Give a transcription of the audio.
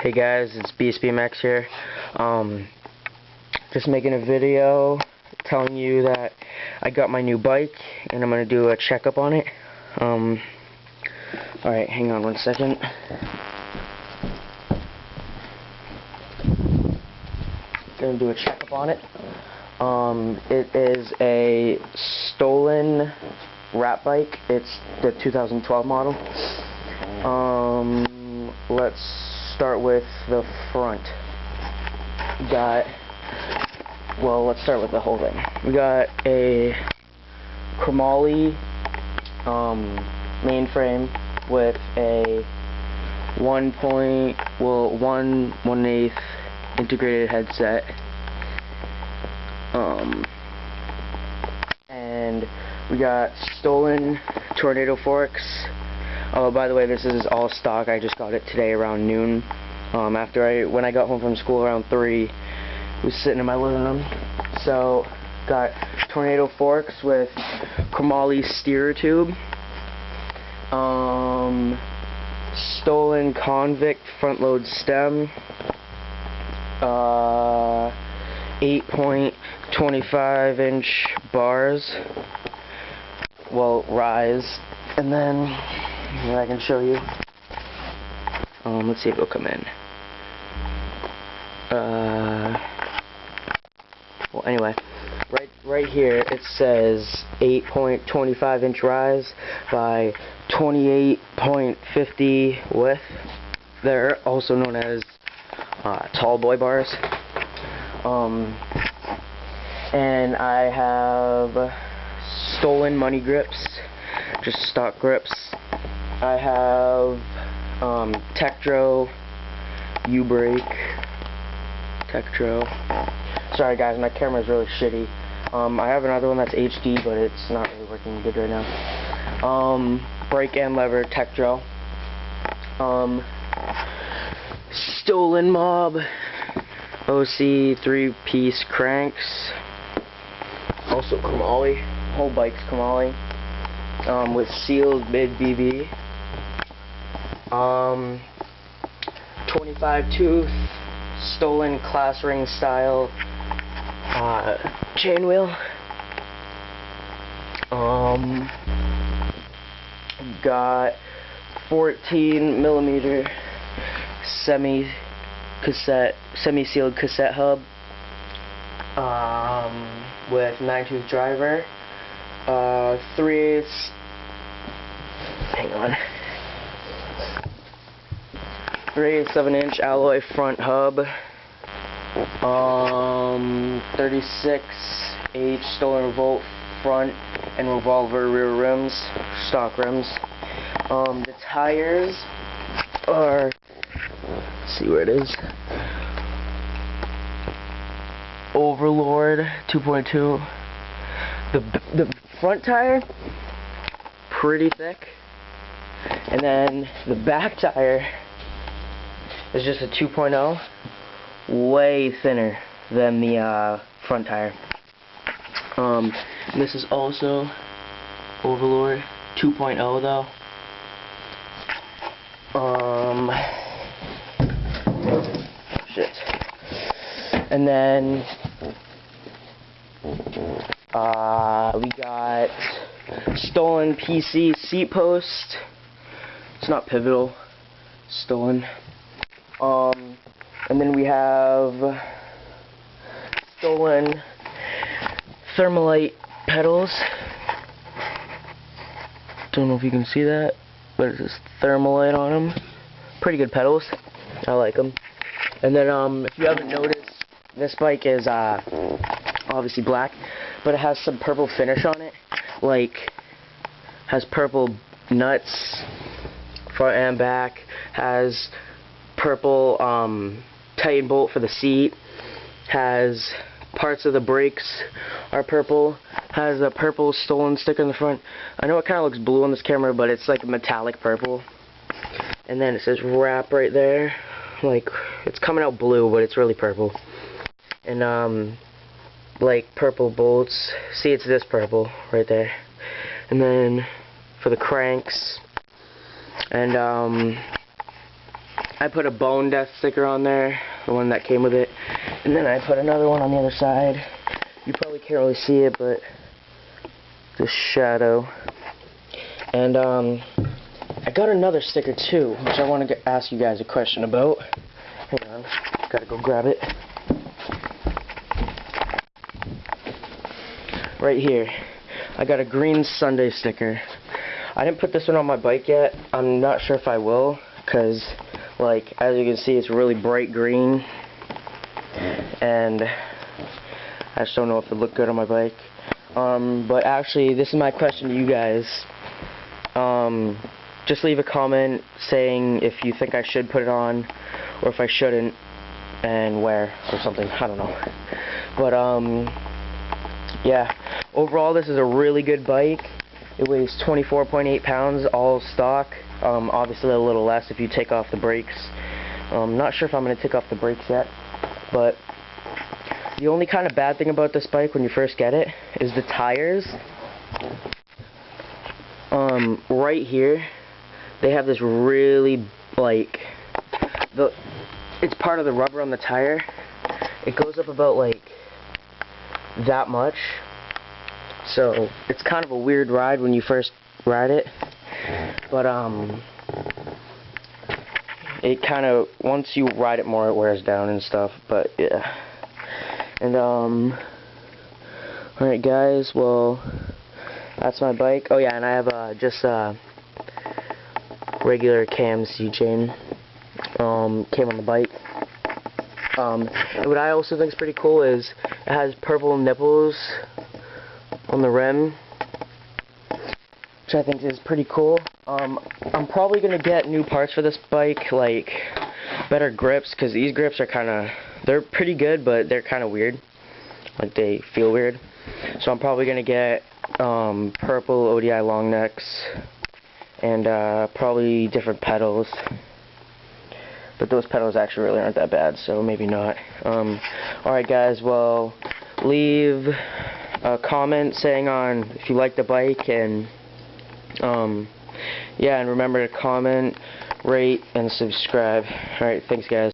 Hey guys, it's BSBMX here. Just making a video telling you that I got my new bike and I'm gonna do a checkup on it. Alright, hang on one second. Gonna do a checkup on it. It is a stolen rat bike. It's the 2012 model. Let's start with the front. Let's start with the whole thing. We got a chromoly mainframe with a 1/8 integrated headset. And we got stolen tornado forks. Oh, by the way, this is all stock. I just got it today around noon. When I got home from school around 3, it was sitting in my living room. So, got tornado forks with chromoly steerer tube. Stolen convict front load stem. 8.25 inch bars. Well, rise. And then, here I can show you. Let's see if it'll come in. Well, anyway, right here it says 8.25 inch rise by 28.50 width. They're also known as tall boy bars. And I have stolen money grips, just stock grips. I have Tektro U-brake. Tektro. Sorry guys, my camera is really shitty. I have another one that's HD, but it's not really working good right now. Brake and lever Tektro. Stolen Mob OC 3-piece cranks. Also chromoly. Whole bike's chromoly. With sealed mid BB. 25 tooth stolen class ring style chain wheel. Got 14mm semi-sealed cassette hub with 9-tooth driver. 3/7-inch alloy front hub. 36H stolen revolt front and revolver rear rims, stock rims. The tires are, let's see where it is. Overlord 2.2. The front tire, pretty thick, and then the back tire is just a 2.0, way thinner than the front tire. This is also Overlord 2.0 though. Shit. And then we got stolen PC seat post. It's not pivotal. Stolen. And then we have stolen Thermalite pedals. Don't know if you can see that, but it says Thermalite on them. Pretty good pedals. I like them. And then, if you haven't noticed, this bike is obviously black, but it has some purple finish on it. Like, has purple nuts, front and back. Has purple Titan bolt for the seat. Has parts of the brakes are purple. Has a purple stolen sticker in the front. I know it kind of looks blue on this camera, but it's like a metallic purple. And then it says wrap right there. Like, it's coming out blue, but it's really purple. And like purple bolts. See, it's this purple right there. And then for the cranks. And I put a Bone Death sticker on there, the one that came with it, and then I put another one on the other side. You probably can't really see it, but this shadow. And I got another sticker too, which I want to ask you guys a question about. Hang on, gotta go grab it. Right here, I got a green Sunday sticker. I didn't put this one on my bike yet. I'm not sure if I will, because like as you can see, it's really bright green, and I just don't know if it looked good on my bike. But actually, this is my question to you guys. Just leave a comment saying if you think I should put it on, or if I shouldn't, and where, or something. I don't know. But yeah. Overall, this is a really good bike. It weighs 24.8 pounds, all stock. Obviously a little less if you take off the brakes. Not sure if I'm going to take off the brakes yet, but the only kind of bad thing about this bike when you first get it is the tires. Right here, they have this really, like, it's part of the rubber on the tire. It goes up about, like, that much. So, it's kind of a weird ride when you first ride it. But, it kind of, once you ride it more, it wears down and stuff. But, yeah. And, alright guys, well, that's my bike. Oh yeah, and I have, just, regular KMC chain, came on the bike. And what I also think is pretty cool is, it has purple nipples on the rim, which I think is pretty cool. I'm probably going to get new parts for this bike, like, better grips, because these grips are kind of, they're pretty good, but they're kind of weird. Like, they feel weird. So I'm probably going to get purple ODI long necks, and probably different pedals. But those pedals actually really aren't that bad, so maybe not. Alright guys, well, leave a comment saying on if you like the bike, and yeah, and remember to comment, rate, and subscribe. Alright, thanks guys.